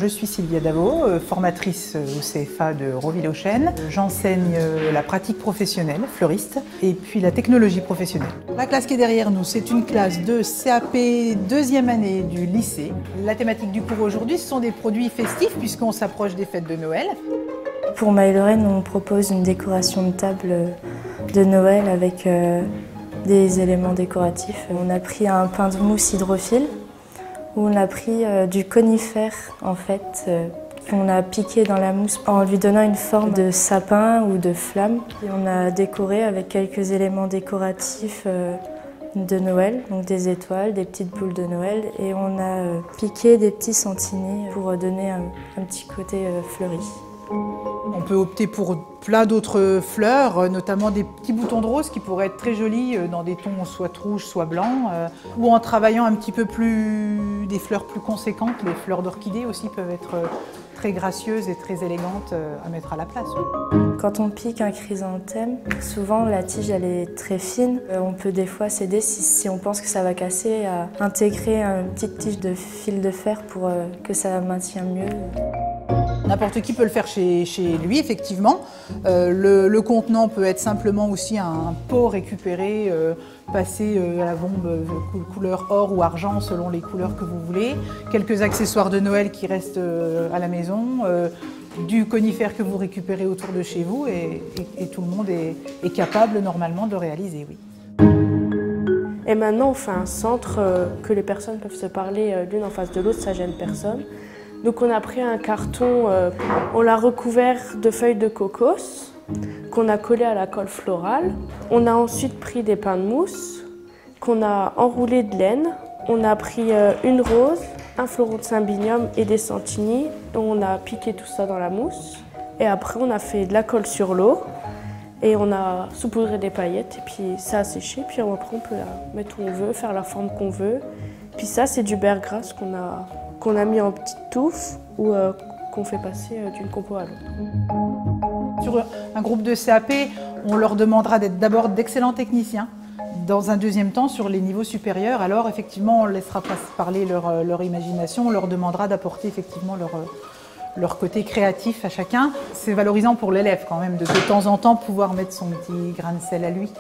je suis Sylvia Davot, formatrice au CFA de Roville-aux-Chênes. J'enseigne la pratique professionnelle, fleuriste, et puis la technologie professionnelle. La classe qui est derrière nous, c'est une classe de CAP deuxième année du lycée. La thématique du cours aujourd'hui, ce sont des produits festifs puisqu'on s'approche des fêtes de Noël. Pour Maille Lorraine, on propose une décoration de table de Noël avec des éléments décoratifs. On a pris un pain de mousse hydrophile, où on a pris du conifère en fait, qu'on a piqué dans la mousse en lui donnant une forme de sapin ou de flamme. Et on a décoré avec quelques éléments décoratifs de Noël, donc des étoiles, des petites boules de Noël, et on a piqué des petits santini pour donner un petit côté fleuri. On peut opter pour plein d'autres fleurs, notamment des petits boutons de rose qui pourraient être très jolis dans des tons soit rouges, soit blancs, ou en travaillant un petit peu plus des fleurs plus conséquentes. Les fleurs d'orchidées aussi peuvent être très gracieuses et très élégantes à mettre à la place. Quand on pique un chrysanthème, souvent la tige elle est très fine. On peut des fois s'aider si on pense que ça va casser à intégrer une petite tige de fil de fer pour que ça maintienne mieux. N'importe qui peut le faire chez lui, effectivement. Le contenant peut être simplement aussi un pot récupéré, passé à la bombe couleur or ou argent selon les couleurs que vous voulez. Quelques accessoires de Noël qui restent à la maison, du conifère que vous récupérez autour de chez vous et tout le monde est capable normalement de réaliser, oui. Et maintenant on fait un centre que les personnes peuvent se parler l'une en face de l'autre, ça gêne personne. Donc on a pris un carton, on l'a recouvert de feuilles de cocos qu'on a collé à la colle florale. On a ensuite pris des pains de mousse qu'on a enroulés de laine. On a pris une rose, un floron de cymbinium et des santini. On a piqué tout ça dans la mousse. Et après on a fait de la colle sur l'eau et on a saupoudré des paillettes et puis ça a séché. Puis après on peut la mettre où on veut, faire la forme qu'on veut. Puis ça c'est du bear grass qu'on a mis en petites touffes ou qu'on fait passer d'une compo à l'autre. Sur un groupe de CAP, on leur demandera d'être d'abord d'excellents techniciens. Dans un deuxième temps, sur les niveaux supérieurs, alors effectivement, on laissera parler leur imagination, on leur demandera d'apporter effectivement leur côté créatif à chacun. C'est valorisant pour l'élève quand même de temps en temps pouvoir mettre son petit grain de sel à lui.